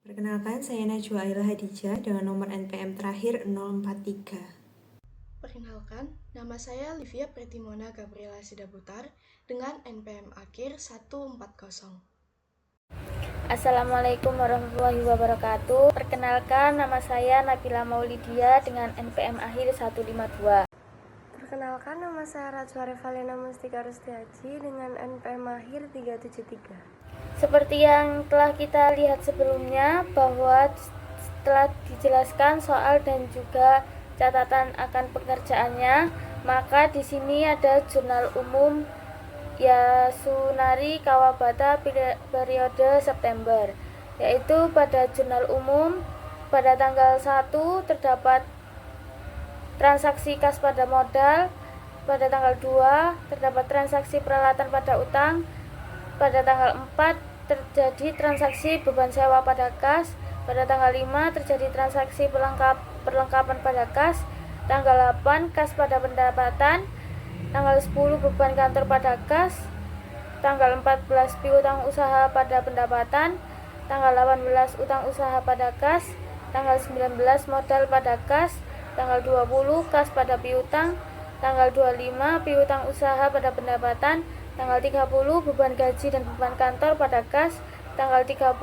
Perkenalkan, saya Najwa Aila Hadijah dengan nomor NPM terakhir 043. Perkenalkan, nama saya Livia Pretimona Gabriela Sidaputar dengan NPM akhir 140. Assalamualaikum warahmatullahi wabarakatuh. Perkenalkan, nama saya Nabila Maulidia dengan NPM akhir 152. Perkenalkan, nama saya Rajwa Revalena Mustika Rustiaji dengan NPM akhir 373. Seperti yang telah kita lihat sebelumnya, bahwa setelah dijelaskan soal dan juga catatan akan pekerjaannya, maka di sini ada jurnal umum Yasunari Kawabata periode September, yaitu pada jurnal umum pada tanggal 1 terdapat transaksi kas pada modal, pada tanggal 2 terdapat transaksi peralatan pada utang, pada tanggal 4 terjadi transaksi beban sewa pada kas, pada tanggal 5 terjadi transaksi perlengkapan pada kas, tanggal 8 kas pada pendapatan, tanggal 10 beban kantor pada kas, tanggal 14 piutang usaha pada pendapatan, tanggal 18 utang usaha pada kas, tanggal 19 modal pada kas, tanggal 20 kas pada piutang, tanggal 25 piutang usaha pada pendapatan, tanggal 30 beban gaji dan beban kantor pada kas, tanggal 30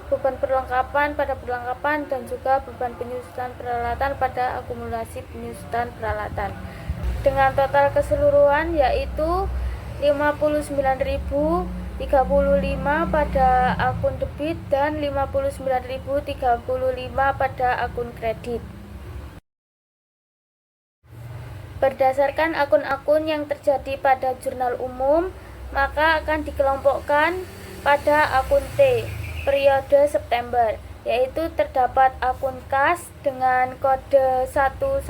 beban perlengkapan pada perlengkapan, dan juga beban penyusutan peralatan pada akumulasi penyusutan peralatan, dengan total keseluruhan yaitu 59.035 pada akun debit dan 59.035 pada akun kredit. Berdasarkan akun-akun yang terjadi pada jurnal umum, maka akan dikelompokkan pada akun T periode September, yaitu terdapat akun kas dengan kode 111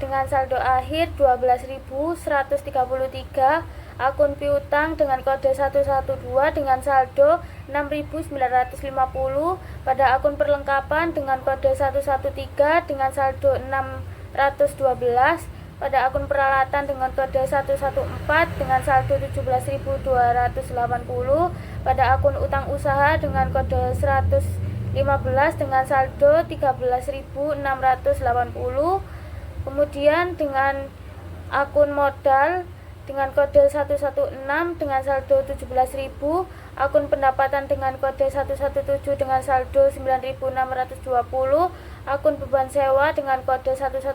dengan saldo akhir 12.133, akun piutang dengan kode 112 dengan saldo 6.950, pada akun perlengkapan dengan kode 113 dengan saldo 612, pada akun peralatan dengan kode 114 dengan saldo 17.280, pada akun utang usaha dengan kode 115 dengan saldo 13.680, kemudian dengan akun modal dengan kode 116 dengan saldo 17.000, akun pendapatan dengan kode 117 dengan saldo 9.620, akun beban sewa dengan kode 118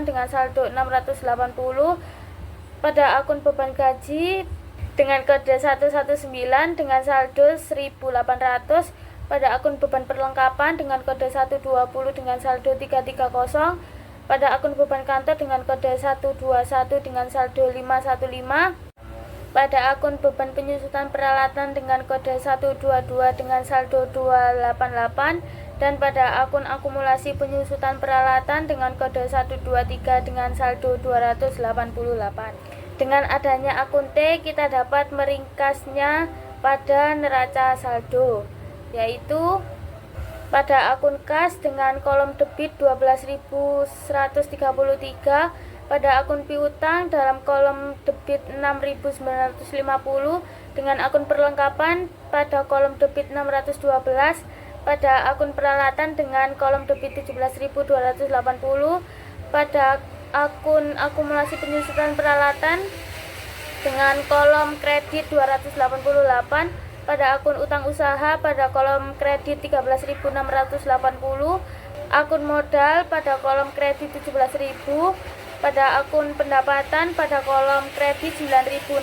dengan saldo 680, pada akun beban gaji dengan kode 119 dengan saldo 1.800, pada akun beban perlengkapan dengan kode 120 dengan saldo 330, pada akun beban kantor dengan kode 121 dengan saldo 515, pada akun beban penyusutan peralatan dengan kode 122 dengan saldo 288, dan pada akun akumulasi penyusutan peralatan dengan kode 123 dengan saldo 288. Dengan adanya akun T, kita dapat meringkasnya pada neraca saldo, yaitu pada akun kas dengan kolom debit 12.133, pada akun piutang dalam kolom debit 6.950, dengan akun perlengkapan pada kolom debit 612, pada akun peralatan dengan kolom debit 17.280, pada akun akumulasi penyusutan peralatan dengan kolom kredit 288, pada akun utang usaha pada kolom kredit 13.680, akun modal pada kolom kredit 17.000, pada akun pendapatan pada kolom kredit 9.620,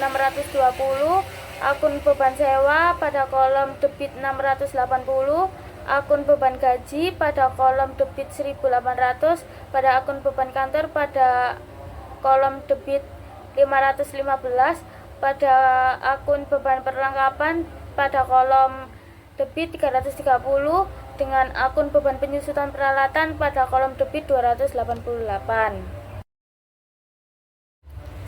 akun beban sewa pada kolom debit 680, akun beban gaji pada kolom debit 1.800, pada akun beban kantor pada kolom debit 515, pada akun beban perlengkapan pada kolom debit 330, dengan akun beban penyusutan peralatan pada kolom debit 288.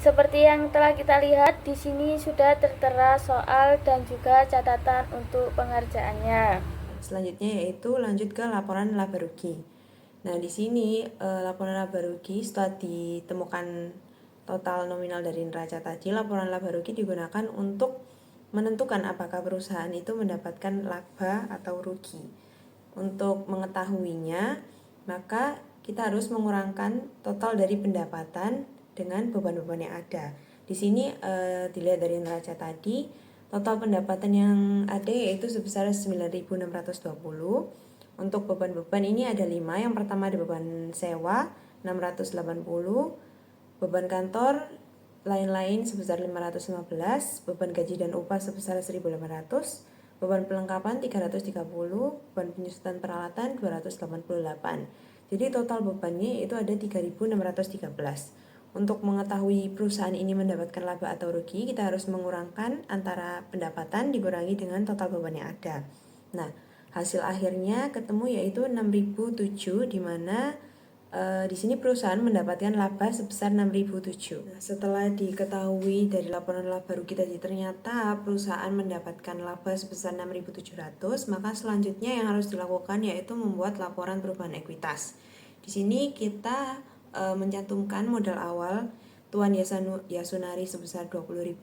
Seperti yang telah kita lihat di sini sudah tertera soal dan juga catatan untuk pengerjaannya. Selanjutnya yaitu lanjut ke laporan laba rugi. Nah, di sini laporan laba rugi setelah ditemukan total nominal dari neraca tadi, laporan laba rugi digunakan untuk menentukan apakah perusahaan itu mendapatkan laba atau rugi. Untuk mengetahuinya, maka kita harus mengurangkan total dari pendapatan dengan beban-beban yang ada. Di sini dilihat dari neraca tadi, total pendapatan yang ada yaitu sebesar 9.620. Untuk beban-beban ini ada 5. Yang pertama ada beban sewa 680, beban kantor lain-lain sebesar 515, beban gaji dan upah sebesar 1.800, beban pelengkapan 330, beban penyusutan peralatan 288. Jadi total bebannya itu ada 3.613. Untuk mengetahui perusahaan ini mendapatkan laba atau rugi, kita harus mengurangkan antara pendapatan dikurangi dengan total beban yang ada. Nah, hasil akhirnya ketemu yaitu 6.007, di mana di sini perusahaan mendapatkan laba sebesar 6.007. Nah, setelah diketahui dari laporan laba rugi tadi ternyata perusahaan mendapatkan laba sebesar 6.700, maka selanjutnya yang harus dilakukan yaitu membuat laporan perubahan ekuitas. Di sini kita mencantumkan modal awal Tuan Yasunari sebesar 20.000.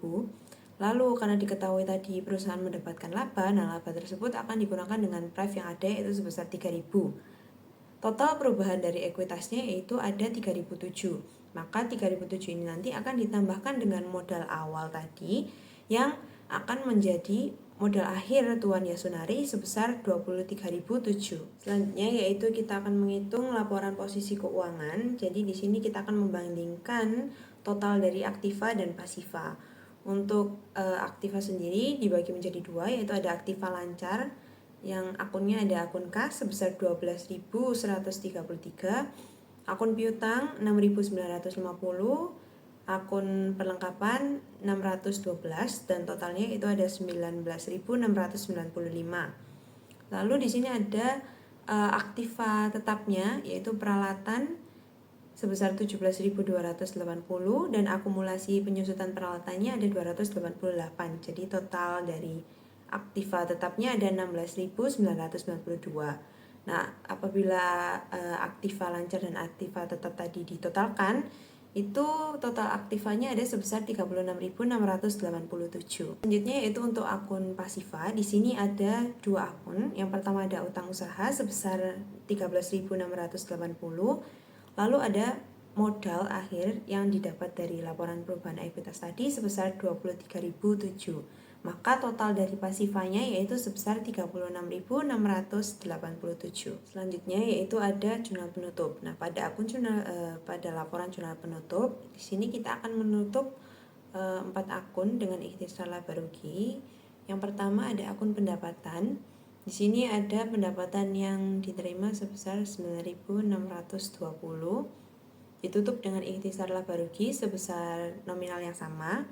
Lalu karena diketahui tadi perusahaan mendapatkan laba, nah laba tersebut akan digunakan dengan price yang ada yaitu sebesar 3.000. Total perubahan dari ekuitasnya yaitu ada 3.007. Maka 3.007 ini nanti akan ditambahkan dengan modal awal tadi yang akan menjadi modal akhir Tuan Yasunari sebesar 23.007. Selanjutnya yaitu kita akan menghitung laporan posisi keuangan. Jadi di sini kita akan membandingkan total dari aktiva dan pasiva. Untuk aktiva sendiri dibagi menjadi 2, yaitu ada aktiva lancar yang akunnya ada akun kas sebesar 12.133, akun piutang 6.950, akun perlengkapan 612, dan totalnya itu ada 19.695. Lalu di sini ada aktiva tetapnya yaitu peralatan sebesar 17.280 dan akumulasi penyusutan peralatannya ada 288. Jadi total dari aktiva tetapnya ada 16.992. Nah, apabila aktiva lancar dan aktiva tetap tadi ditotalkan, itu total aktivanya ada sebesar 36.687. Selanjutnya yaitu untuk akun pasiva. Di sini ada 2 akun. Yang pertama ada utang usaha sebesar 13.680. Lalu ada modal akhir yang didapat dari laporan perubahan ekuitas tadi sebesar 23.007. Maka total dari pasifanya yaitu sebesar 36.687. Selanjutnya yaitu ada jurnal penutup. Nah, pada pada laporan jurnal penutup, di sini kita akan menutup 4 akun dengan ikhtisar laba rugi. Yang pertama ada akun pendapatan. Di sini ada pendapatan yang diterima sebesar 9.620, ditutup dengan ikhtisar laba rugi sebesar nominal yang sama.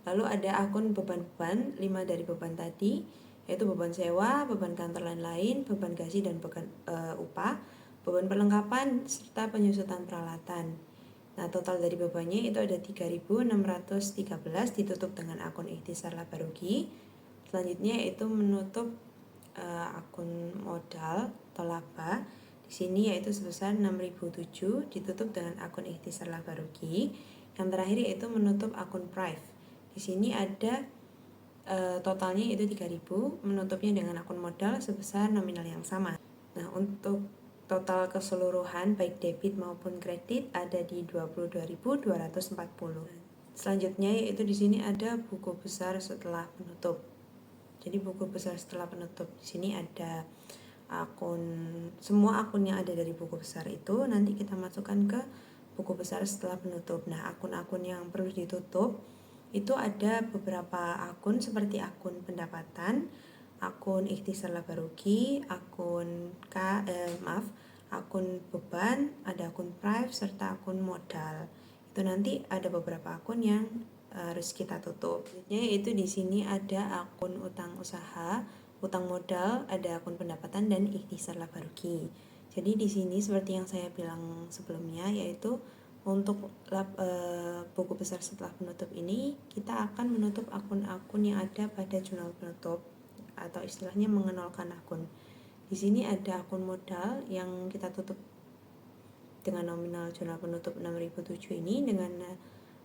Lalu ada akun beban-beban, 5 dari beban tadi, yaitu beban sewa, beban kantor lain-lain, beban gaji dan beban upah, beban perlengkapan, serta penyusutan peralatan. Nah, total dari bebannya itu ada 3.613, ditutup dengan akun ikhtisar laba rugi. Selanjutnya yaitu menutup akun modal atau laba. Di sini yaitu sebesar 6.007, ditutup dengan akun ikhtisar laba rugi. Yang terakhir yaitu menutup akun prive. Di sini ada totalnya itu 3.000, menutupnya dengan akun modal sebesar nominal yang sama. Nah, untuk total keseluruhan baik debit maupun kredit ada di 22.240. Selanjutnya yaitu di sini ada buku besar setelah penutup. Jadi buku besar setelah penutup di sini ada semua akun yang ada dari buku besar itu nanti kita masukkan ke buku besar setelah penutup. Nah, akun-akun yang perlu ditutup itu ada beberapa akun seperti akun pendapatan, akun ikhtisar laba rugi, akun akun beban, ada akun prive serta akun modal. Itu nanti ada beberapa akun yang harus kita tutup. Yaitu di sini ada akun utang usaha, utang modal, ada akun pendapatan dan ikhtisar laba rugi. Jadi di sini seperti yang saya bilang sebelumnya yaitu untuk buku besar setelah penutup ini kita akan menutup akun-akun yang ada pada jurnal penutup atau istilahnya mengenolkan akun. Di sini ada akun modal yang kita tutup dengan nominal jurnal penutup 6.007 ini dengan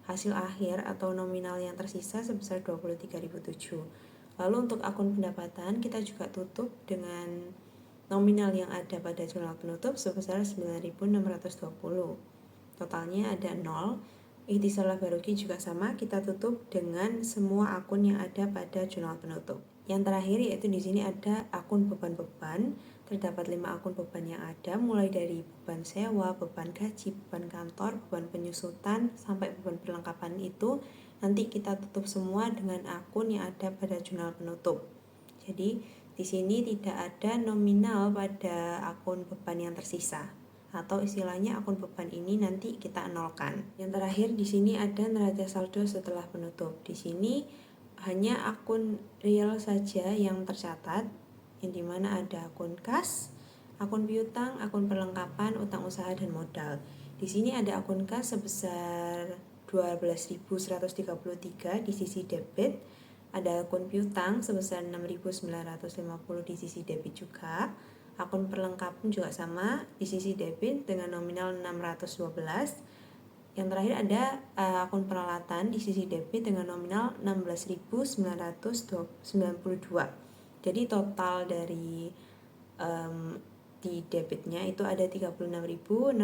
hasil akhir atau nominal yang tersisa sebesar 23.007. Lalu untuk akun pendapatan kita juga tutup dengan nominal yang ada pada jurnal penutup sebesar 9.620. Totalnya ada 0. Ikhtisar laba rugi juga sama, kita tutup dengan semua akun yang ada pada jurnal penutup. Yang terakhir yaitu di sini ada akun beban-beban. Terdapat 5 akun beban yang ada, mulai dari beban sewa, beban gaji, beban kantor, beban penyusutan, sampai beban perlengkapan itu nanti kita tutup semua dengan akun yang ada pada jurnal penutup. Jadi di sini tidak ada nominal pada akun beban yang tersisa, atau istilahnya akun beban ini nanti kita nolkan. Yang terakhir di sini ada neraca saldo setelah penutup. Di sini hanya akun real saja yang tercatat, yang dimana ada akun kas, akun piutang, akun perlengkapan, utang usaha, dan modal. Di sini ada akun kas sebesar 12.133 di sisi debit, ada akun piutang sebesar 6.950 di sisi debit juga. Akun perlengkapan juga sama di sisi debit dengan nominal 612. Yang terakhir ada akun peralatan di sisi debit dengan nominal 16.992. Jadi total dari di debitnya itu ada 36.687.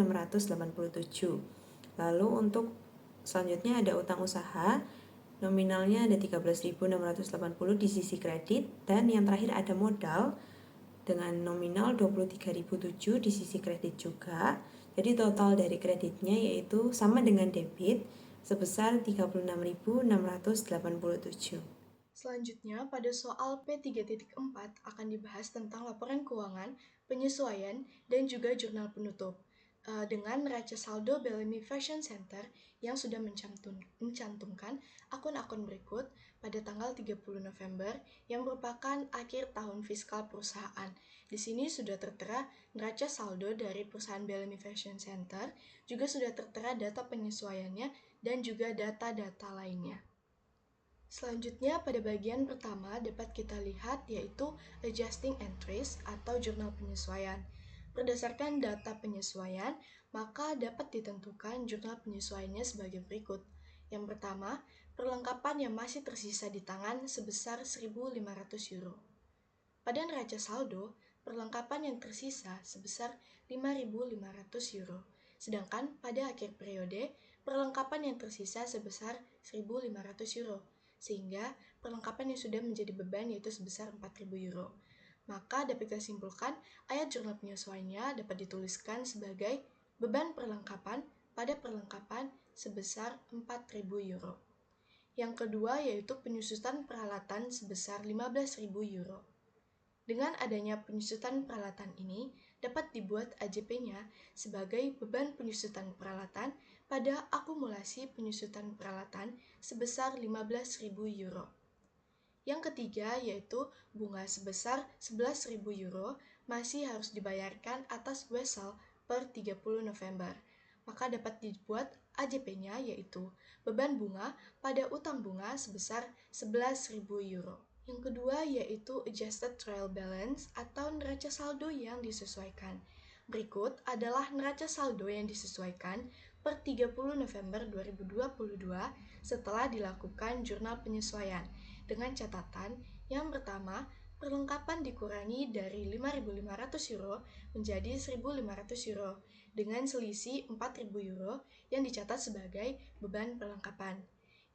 Lalu untuk selanjutnya ada utang usaha, nominalnya ada 13.680 di sisi kredit, dan yang terakhir ada modal dengan nominal 23.007 di sisi kredit juga. Jadi total dari kreditnya yaitu sama dengan debit sebesar 36.687. Selanjutnya, pada soal P3.4 akan dibahas tentang laporan keuangan, penyesuaian, dan juga jurnal penutup dengan neraca saldo Bellamy Fashion Center yang sudah mencantumkan akun-akun berikut pada tanggal 30 November yang merupakan akhir tahun fiskal perusahaan. Di sini sudah tertera neraca saldo dari perusahaan Bellamy Fashion Center, juga sudah tertera data penyesuaiannya dan juga data-data lainnya. Selanjutnya pada bagian pertama dapat kita lihat yaitu adjusting entries atau jurnal penyesuaian. Berdasarkan data penyesuaian, maka dapat ditentukan jurnal penyesuaiannya sebagai berikut. Yang pertama, perlengkapan yang masih tersisa di tangan sebesar 1.500 euro. Pada neraca saldo, perlengkapan yang tersisa sebesar 5.500 euro. Sedangkan pada akhir periode, perlengkapan yang tersisa sebesar 1.500 euro. Sehingga perlengkapan yang sudah menjadi beban yaitu sebesar 4.000 euro. Maka dapat kita simpulkan ayat jurnal penyesuaiannya dapat dituliskan sebagai beban perlengkapan pada perlengkapan sebesar 4.000 euro. Yang kedua yaitu penyusutan peralatan sebesar 15.000 euro. Dengan adanya penyusutan peralatan ini, dapat dibuat AJP-nya sebagai beban penyusutan peralatan pada akumulasi penyusutan peralatan sebesar 15.000 euro. Yang ketiga yaitu bunga sebesar 11.000 euro masih harus dibayarkan atas wesel per 30 November. Maka dapat dibuat AJP-nya yaitu beban bunga pada utang bunga sebesar 11.000 euro. Yang kedua yaitu adjusted trial balance atau neraca saldo yang disesuaikan. Berikut adalah neraca saldo yang disesuaikan per 30 November 2022 setelah dilakukan jurnal penyesuaian. Dengan catatan, yang pertama, perlengkapan dikurangi dari 5.500 euro menjadi 1.500 euro dengan selisih 4.000 euro yang dicatat sebagai beban perlengkapan.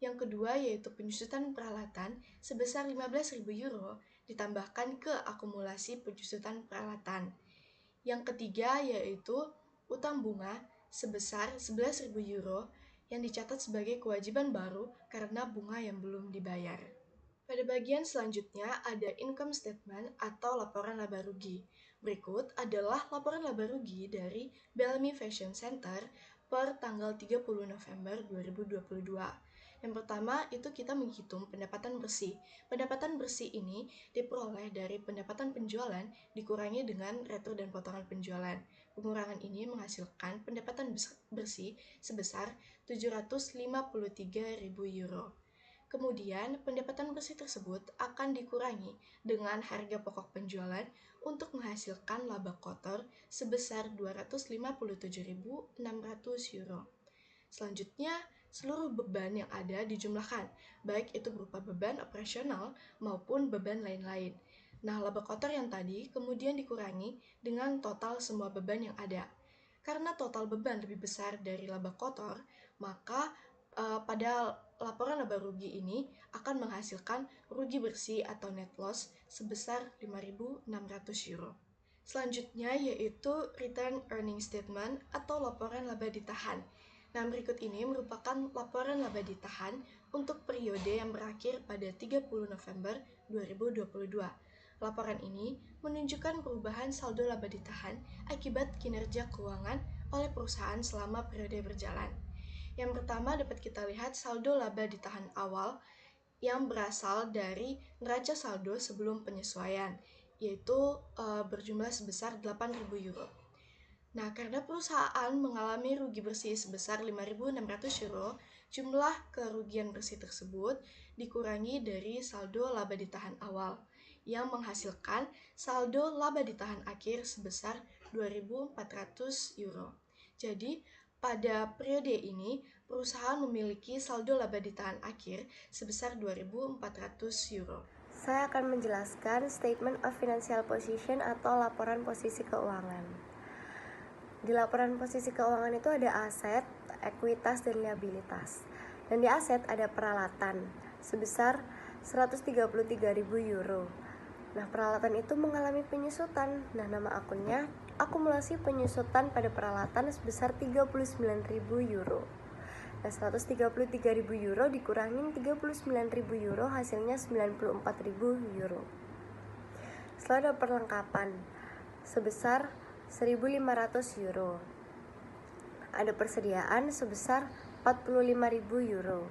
Yang kedua yaitu penyusutan peralatan sebesar 15.000 euro ditambahkan ke akumulasi penyusutan peralatan. Yang ketiga yaitu utang bunga sebesar 11.000 euro yang dicatat sebagai kewajiban baru karena bunga yang belum dibayar. Pada bagian selanjutnya ada income statement atau laporan laba rugi. Berikut adalah laporan laba rugi dari Bellamy Fashion Center per tanggal 30 November 2022. Yang pertama itu kita menghitung pendapatan bersih. Pendapatan bersih ini diperoleh dari pendapatan penjualan dikurangi dengan retro dan potongan penjualan. Pengurangan ini menghasilkan pendapatan bersih sebesar 753.000 euro. Kemudian, pendapatan bersih tersebut akan dikurangi dengan harga pokok penjualan untuk menghasilkan laba kotor sebesar 257.600 euro. Selanjutnya, seluruh beban yang ada dijumlahkan, baik itu berupa beban operasional maupun beban lain-lain. Nah, laba kotor yang tadi kemudian dikurangi dengan total semua beban yang ada. Karena total beban lebih besar dari laba kotor, maka pada laporan laba rugi ini akan menghasilkan rugi bersih atau net loss sebesar 5.600 euro. Selanjutnya yaitu return earning statement atau laporan laba ditahan. Nah, berikut ini merupakan laporan laba ditahan untuk periode yang berakhir pada 30 November 2022. Laporan ini menunjukkan perubahan saldo laba ditahan akibat kinerja keuangan oleh perusahaan selama periode berjalan. Yang pertama dapat kita lihat saldo laba ditahan awal yang berasal dari neraca saldo sebelum penyesuaian, yaitu berjumlah sebesar 8.000 euro. Nah, karena perusahaan mengalami rugi bersih sebesar 5.600 euro, jumlah kerugian bersih tersebut dikurangi dari saldo laba ditahan awal, yang menghasilkan saldo laba ditahan akhir sebesar 2.400 euro. Jadi, pada periode ini, perusahaan memiliki saldo laba ditahan akhir sebesar 2.400 euro. Saya akan menjelaskan Statement of Financial Position atau laporan posisi keuangan. Di laporan posisi keuangan itu ada aset, ekuitas, dan liabilitas. Dan di aset ada peralatan sebesar 133.000 euro. Nah, peralatan itu mengalami penyusutan. Nah, nama akunnya akumulasi penyusutan pada peralatan sebesar 39.000 euro. Nah, 133.000 euro dikurangin 39.000 euro hasilnya 94.000 euro. Setelah ada perlengkapan sebesar 1.500 euro. Ada persediaan sebesar 45.000 euro.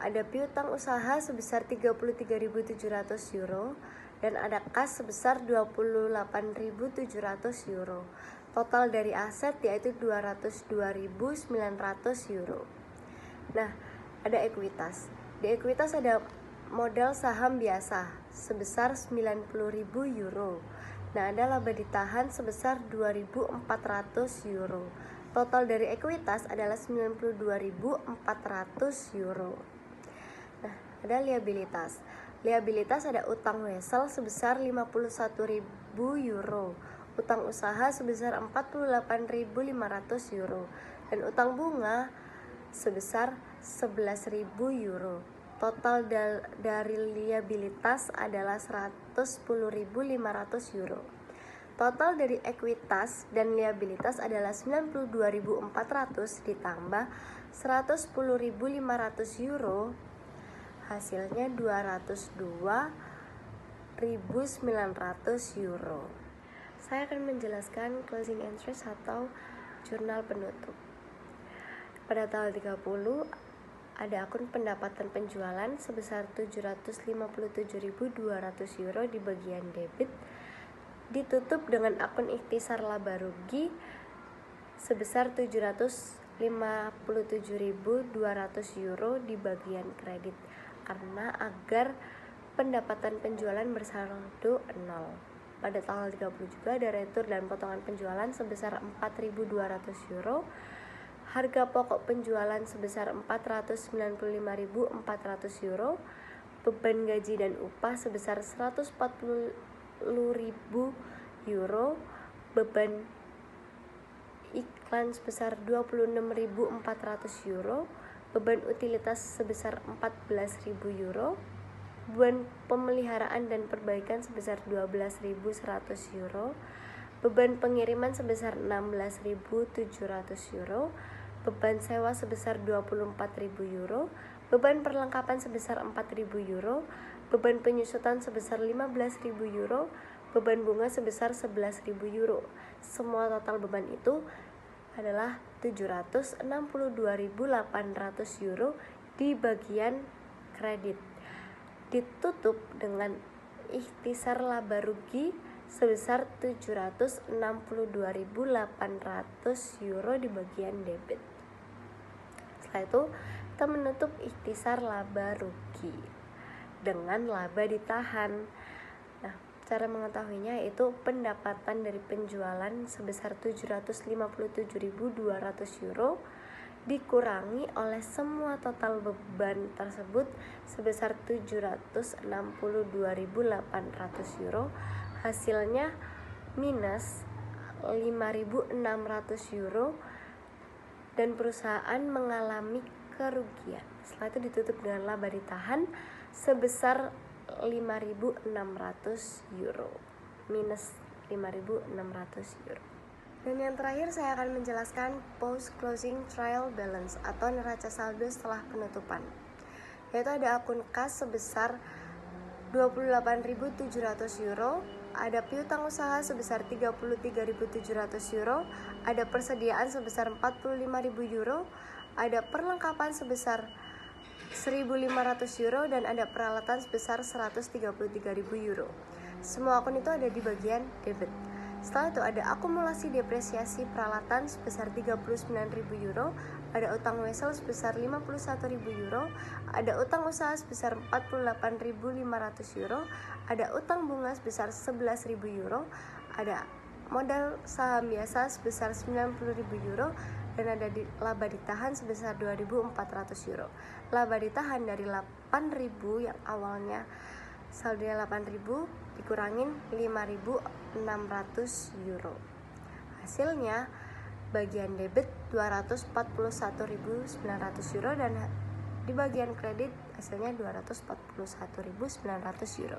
Ada piutang usaha sebesar 33.700 euro dan ada kas sebesar 28.700 euro. Total dari aset yaitu 202.900 euro. Nah, ada ekuitas. Di ekuitas ada modal saham biasa sebesar 90.000 euro. Nah, ada laba ditahan sebesar 2.400 euro. Total dari ekuitas adalah 92.400 euro. Nah, ada liabilitas. Liabilitas ada utang wesel sebesar 51.000 euro, utang usaha sebesar 48.500 euro, dan utang bunga sebesar 11.000 euro. Total dari liabilitas adalah 110.500 euro. Total dari ekuitas dan liabilitas adalah 92.400 ditambah 110.500 euro, hasilnya 202.900 euro. Saya akan menjelaskan closing interest atau jurnal penutup. Pada tanggal 30 ada akun pendapatan penjualan sebesar 757.200 euro di bagian debit, ditutup dengan akun ikhtisar laba rugi sebesar 757.200 euro di bagian kredit, karena agar pendapatan penjualan bersaldo 0. Pada tanggal 30 juga ada retur dan potongan penjualan sebesar 4.200 euro. Harga pokok penjualan sebesar 495.400 euro, beban gaji dan upah sebesar 140.000 euro, beban iklan sebesar 26.400 euro, beban utilitas sebesar 14.000 euro, beban pemeliharaan dan perbaikan sebesar 12.100 euro, beban pengiriman sebesar 16.700 euro, beban sewa sebesar 24.000 euro, beban perlengkapan sebesar 4.000 euro, beban penyusutan sebesar 15.000 euro, beban bunga sebesar 11.000 euro. Semua total beban itu adalah 762.800 euro di bagian kredit. Ditutup dengan ikhtisar laba rugi sebesar 762.800 euro di bagian debit. Setelah itu kita menutup ikhtisar laba rugi dengan laba ditahan. Nah, cara mengetahuinya yaitu pendapatan dari penjualan sebesar 757.200 euro dikurangi oleh semua total beban tersebut sebesar 762.800 euro. Hasilnya minus 5.600 euro dan perusahaan mengalami kerugian. Setelah itu ditutup dengan laba ditahan sebesar 5.600 euro, minus 5.600 euro. Dan yang terakhir saya akan menjelaskan post closing trial balance atau neraca saldo setelah penutupan, yaitu ada akun kas sebesar 28.700 euro, ada piutang usaha sebesar 33.700 euro, ada persediaan sebesar 45.000 euro, ada perlengkapan sebesar 1.500 euro, dan ada peralatan sebesar 133.000 euro. Semua akun itu ada di bagian debit. Setelah itu ada akumulasi depresiasi peralatan sebesar 39.000 euro, ada utang wesel sebesar 51.000 euro, ada utang usaha sebesar 48.500 euro, ada utang bunga sebesar 11.000 euro, ada modal saham biasa sebesar 90.000 euro, dan ada laba ditahan sebesar 2.400 euro. Laba ditahan dari 8.000 yang awalnya saldonya 8.000 dikurangin 5.600 euro. Hasilnya bagian debit 241.900 euro dan di bagian kredit hasilnya 241.900 euro.